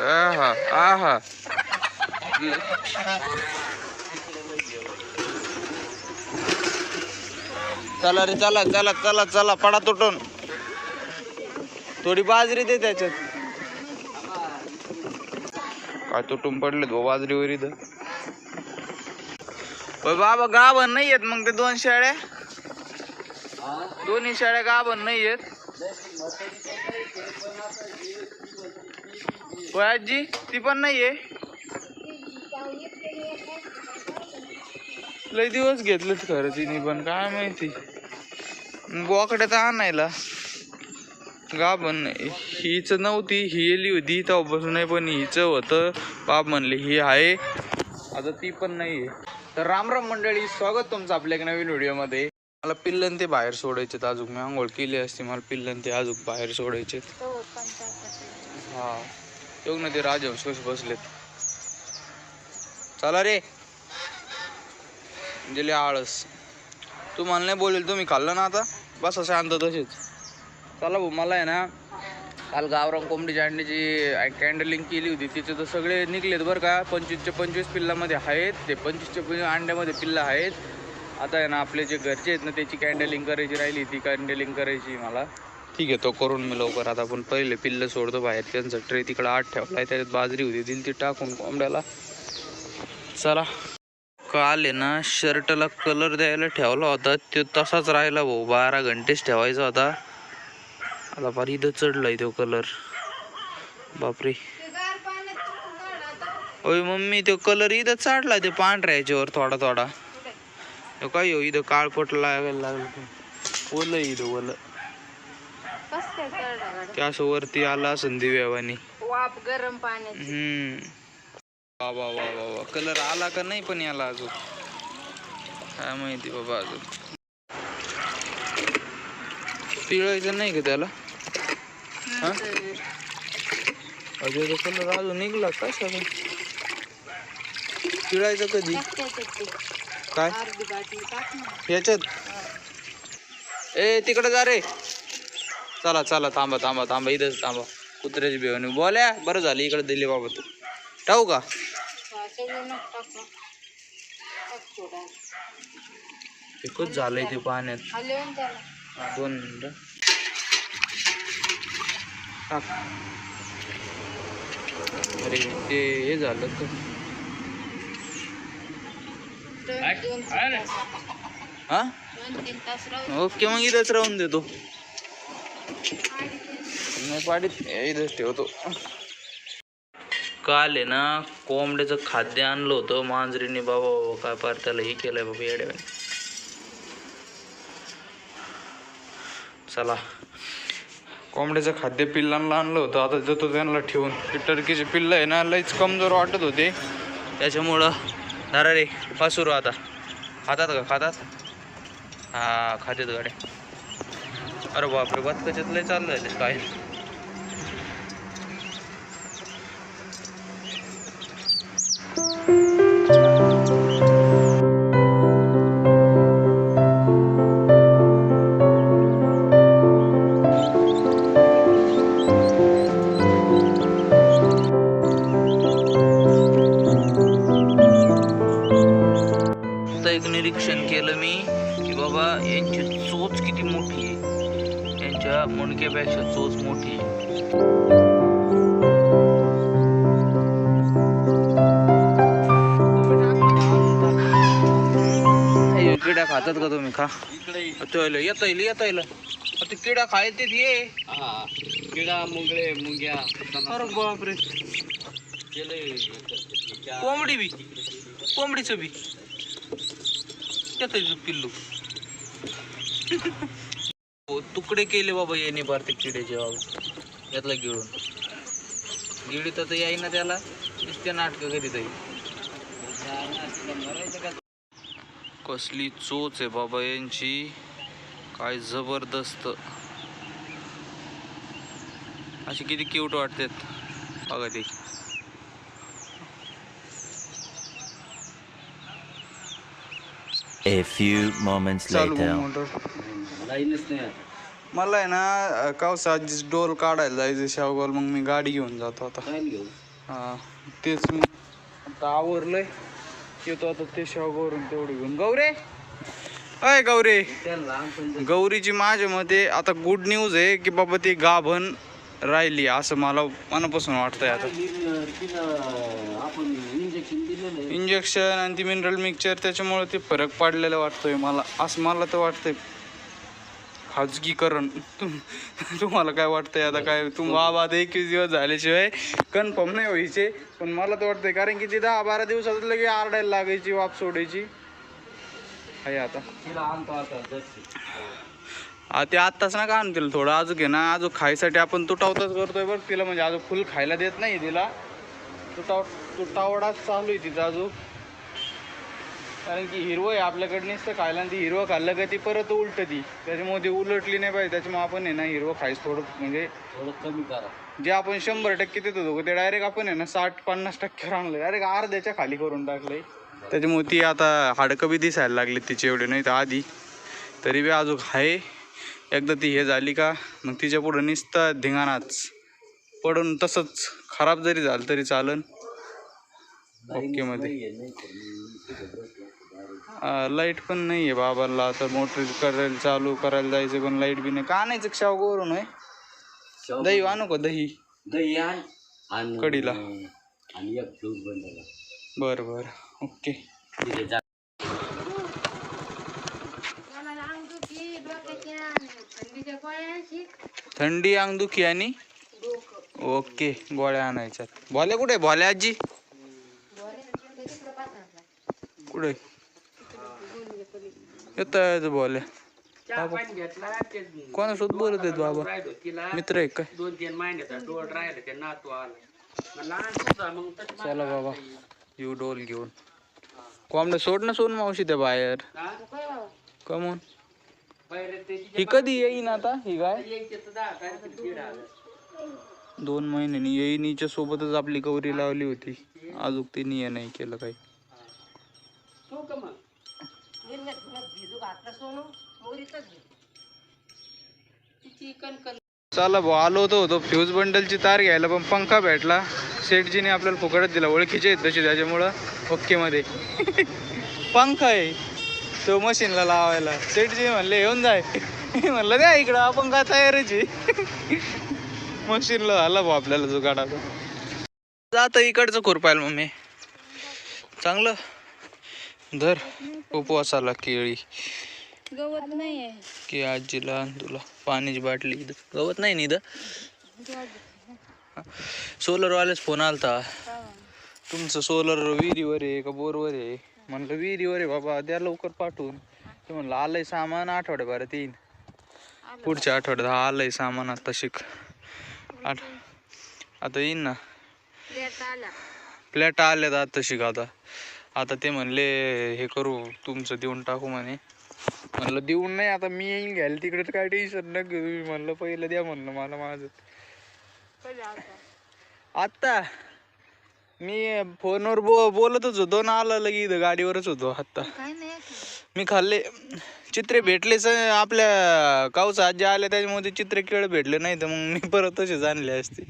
आहा आहा चला रे चला चला चला चला पडा तुटून थोडी बाजरी दे त्याच्यात काय तुटून पडले तो बाजरीवर इथं बाबा गाभण नाही येत मग ते दोन शेळ्या दोन्ही शेळ्या गाभण नाही येत आजी ती पण नाहीये लय दिवस घेतलं खरं तिने पण काय माहिती बोकडे तर आणायला गाभण नाही हीच नव्हती ही येली होती तेव्हापासून नाही पण हिच होतं बाप म्हणले ही आहे आता ती पण नाहीये तर राम राम मंडळी स्वागत तुमचं आपल्या एक नवीन व्हिडिओमध्ये मला पिल्लन ते बाहेर सोडायचे अजून मी आंघोळ केली असती मला पिल्लन ते अजून बाहेर सोडायचे हा येऊ ना ते राजहंस कसे बसलेत चला रे गेले आळस तू मला नाही बोलेल तुम्ही खाल्लं ना आता बस असं आणतो तसेच चला भाऊ मला आहे ना काल गावरान कोंबडीच्या अंड्याची कॅन्डलिंग केली होती तिचे तर सगळे निघलेत बरं का 25 पिल्लामध्ये आहेत ते 25 अंड्यामध्ये पिल्लं आहेत आता आहे ना आपले जे घरचे आहेत ना त्याची कॅन्डलिंग करायची राहिली ती कॅन्डलिंग करायची मला ठीक आहे तो करून मी लवकर आता आपण पहिले पिल्लं सोडतो बाहेर त्यांचा ट्रे तिकडं आत ठेवला आहे त्याच्यात बाजरी होती दिली ती टाकून कोंबड्याला चला काल आहे ना शर्टला कलर द्यायला ठेवला होता तो तसाच राहिला भाऊ 12 घंटेच ठेवायचा होता आता फार इथं चढलाय तो कलर बापरे ओय मम्मी तो कलर इथं चढला ते पांढऱ्या याच्यावर थोडा थोडा काय हो इथं काळपट लागायला लागलं ओलं इथं ओलं ते असं वरती आला असं दिव्यावानी वाफ गरम पाण्यात वा वा वा वा वा कलर आला का नाही पण याला अजून काय माहिती बाबा अजून पिळायचं नाही का त्याला हा अजून कलर अजून निघला काय सगळं पिळायचं कधी काय याच्यात ए तिकडे जा रे चला चला थांबा थांबा थांबा इथंच थांबा कुत्र्याची बेवणी बोल्या बरं झालं इकडे दिली बाबा तू टाकू का एकच झालंय ते पाण्यात 2 मिनिटं टाक अरे ते हे झालं का हा ओके मग इथंच राहून देतो नाही पाडीत इथंच ठेवतो काल आहे ना कोंबड्याचं खाद्य आणलं होतं मांजरीने बाबा काय पार त्याला हे केलंय बाबा येड्याने चला कोंबड्याचं खाद्य पिल्लांना आणलं होतं आता देतो त्यांना ठेवून टर्कीचे पिल्लं आहे ना लईच कमजोर वाटत होते त्याच्यामुळं जरा रे फासूर आता खातात का खातात हा खातात गाड्या अरे बापरे बदकाच्यात लय चाललं काय एक निरीक्षण केलं मी की बाबा यांची चोच किती मोठी आहे यांच्या मुंडक्यापेक्षा चोच मोठी आहे किड्या खातात का तुम्ही खा येता येईल ते किड्या खायचे ये किडा मुंगळे मुंग्या अरे बापरे कोंबडीचं बी पिल्लू तुकडे केले बाबा येणे पारते किड्याचे बाबा यातला गिळून गिळी तर येईना त्याला नुसते नाटकं करीत आहे कसली चोच आहे बाबा यांची काय जबरदस्त अशी किती क्यूट वाटतात बघा ते A few moments later. लाईनच नाही मला आहे ना कावसा आजीच डोल काढायला जायचं शेवगाव, मग मी गाडी घेऊन जातो आता. हा तेच मी आता आवरलंय, येतो आता ते शेवगावरून तेवढं घेऊन. गौरे अय गौरे, गौरीची माझ्या मते आता गुड न्यूज आहे की बाबा ती गाभण राहिली असं मला मनापासून वाटतंय. आता इंजेक्शन आणि ती मिनरल मिक्सचर त्याच्यामुळे ते फरक पडलेला वाटतोय मला, असं मला तर वाटतंय. खाजगीकरण तुम्हाला काय वाटतंय? आता काय बाबा आता 21 दिवस झाल्याशिवाय कन्फर्म नाही व्हायचे, पण मला तर वाटतंय कारण की ती 10-12 दिवसात लगे आरडायला लागायची, वाप सोडायची आहे. आता ते आत्ताच ना का आणून तिला थोडं अजून घे ना, अजून खायसाठी आपण तुटावताच करतोय बरं तिला, म्हणजे अजून फुल खायला देत नाही तिला, तुटावडाच चालू आहे तिचा अजून. कारण की हिरवं आहे आपल्याकडे नुसतं खायला, आणि ती हिरवं खाल्लं का ती परत उलटती, त्याच्यामुळे ती उलटली नाही पाहिजे. त्याच्यामुळे आपण आहे ना हिरवं खायचं थोडं कमी करा. जे आपण 100% देत होतो ते डायरेक्ट आपण आहे ना 60-50% आणलं, डायरेक्ट अर्ध्याच्या खाली करून टाकलंय. त्याच्यामुळे ती आता हाडकं बी दिसायला लागली तिचे एवढे, नाही तर आधी तरी बी अजून आहे. एकदा ती हे झाली का मग तिच्या पुढं नुसतं धिंगाणाच पडून, तसंच खराब जरी झालं तरी चालन. ओके मध्ये लाईट पण नाही आहे बाबाला, तर मोटर करायला चालू करायला जायचं पण लाईट बी नाही. का आणायचं शेवगावरून आहे? दही आणू का? दही आण कडीला आणि एक फ्यूज बनवला. बरं बरं ओके. थंडी, अंगदुखी आणि ओके गोळ्या आणायच्यात. भोल्या कुठे? भोल्या आजी कुठे येत? भोल्या कोणासोबत बोलत आहेत बाबा? मित्र आहे काय? 2-3 महिन्याचा डोल राहिला ते नातू आला. चला बाबा येऊ डोल घेऊन. कोंबड्या सोड ना सोन मावशी त्या बाहेर. कमून ही कधी येईन आता? ही काय 2 महिन्यांनी येईन. हिच्या सोबतच आपली गौरी लावली होती, अजून तिने हे नाही केलं काही. चला भाऊ आलो होतो फ्यूज बंडलची तार घ्यायला, पण पंखा भेटला सेठजीने आपल्याला फुकटच दिला, ओळखीचे आहेत तसे, त्याच्यामुळं ओके मध्ये पंखा आहे तो मशीनला लावायला. सेठजी म्हणले येऊन जाय, म्हणलं द्या इकडं, आपण काय तयारच आहे. मशीनला झाला भाऊ आपल्याला जुगाडाचा. जात इकडचं खुरपायला मम्मी चांगलं धर उपवासाला केळी. गवत नाहीये की आजीला तुला पाण्याची बाटली. इथं गवत नाही नि इथं. सोलरवालेच फोन आलता, तुमचं सोलर विहिरीवर आहे का बोरवर आहे? म्हणलं विहिरीवर आहे बाबा, द्या लवकर पाठवून. ते म्हणलं आलंय सामान, आठवड्याभरात येईन. पुढच्या आठवड्यात आलंय सामान. आता शिक आता येईन ना, प्लॅट आल्यात आता शिक. आता ते म्हणले हे करू तुमचं देऊन टाकू म्हणे. म्हणलं देऊन नाही, आता मी येईन घ्यायला तिकडे, काय टेन्शन न घेऊ. म्हणलं पहिलं द्या म्हणलं मला माझं. आत्ता मी फोनवर बोलतच होतो ना, आलं लगी इथं गाडीवरच होतो. आत्ता मी खाल्ले चित्रे भेटलेच आपल्या कावचा आजी आल्या, त्याच्यामध्ये चित्रे केळ भेटले नाही, तर मग मी परत तसेच आणले असते.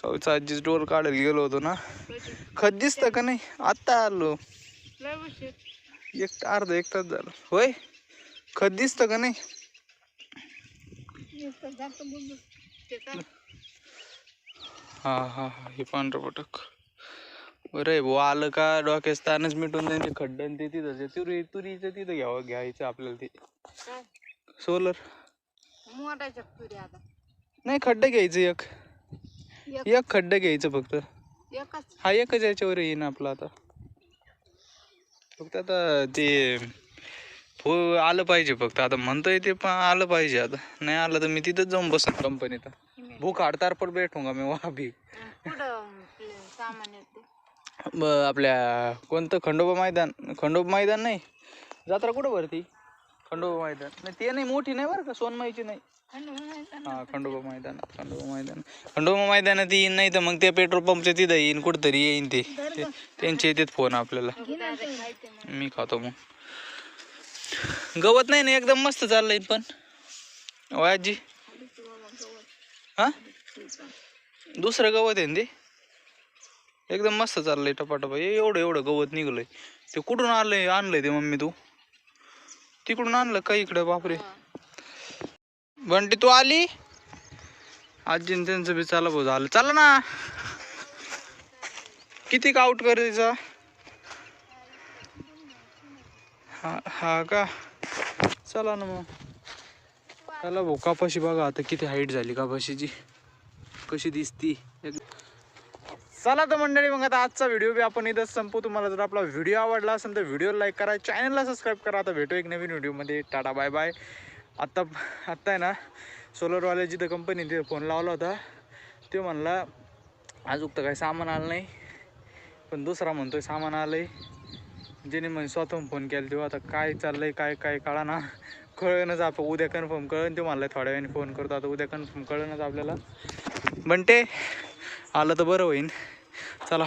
कावचा आजीच डोल काढायला गेलो होतो ना. खत दिसतं का नाही? आत्ता आलो, अर्धा 1 तास झालं. होय खत दिसतं का नाही? हा हा हा हे पांढरं पटक बरं आहे भाऊ. आलं का डोक्यास तानच मिटून त्यांचे खड्डन ते तिथं तुरीचं तिथं घ्यायचं आपल्याला. ते सोलर नाही, खड्डा घ्यायचं एक खड्डा घ्यायचं फक्त. हा एकच याच्यावर येईन आपलं. आता फक्त आता ते आलं पाहिजे फक्त. आता म्हणतोय ते पण आलं पाहिजे. आता नाही आलं तर मी तिथंच जाऊन बसन कंपनीत. भूक हडतार पर बैठूंगा मी वहा भी. आपल्या कोणतं खंडोबा मैदान नाही, जत्रा कुठं भरती? खंडोबा मैदान नाही, ते नाही मोठी नाही बरं का, सोनमाईची नाही. हा खंडोबा मैदानात येईन. नाही तर मग ते पेट्रोल पंपच्या तिथं येईन, कुठंतरी येईन. ते त्यांचे येतात फोन आपल्याला, मी खातो. मग गवत नाही ना, एकदम मस्त चाललंय. पण ओ आजी हा दुसरं गवत आहे ना ते एकदम मस्त चाललंय टपाटपा एवढं एवढं गवत निघलंय ते कुठून आणलंय ते मम्मी तू तिकडून आणलं का इकडे बापरे बंटी तू आली आजीन त्यांचं बी चाला भाऊ झालं चला ना किती आउट करायचा हा हा का चला ना मग चला भाऊ कापाशी बघा आता किती हाईट झाली कापाशीची कशी दिसती चला तर मंडळी मग आता आजचा व्हिडिओ बी आपण इथंच संपू तुम्हाला जर आपला व्हिडिओ आवडला असेल तर व्हिडिओ लाईक करा चॅनलला सबस्क्राईब करा आता भेटू एक नवीन व्हिडिओमध्ये टाटा बाय बाय आत्ता आहे ना सोलरवाल्या जिथं कंपनी तिथं फोन लावला होता ते म्हणला अजून तर काही सामान आलं नाही पण दुसरा म्हणतोय सामान आलंय ज्याने म्हणजे स्वतःहून फोन केला तेव्हा आता काय चाललंय काय काय कळा ना कळणच आपण उद्या कन्फर्म कळण ते म्हणलं थोड्या वेळाने फोन करतो आता उद्या कन्फर्म कळणच आपल्याला बनते आलं तर बरं होईन चला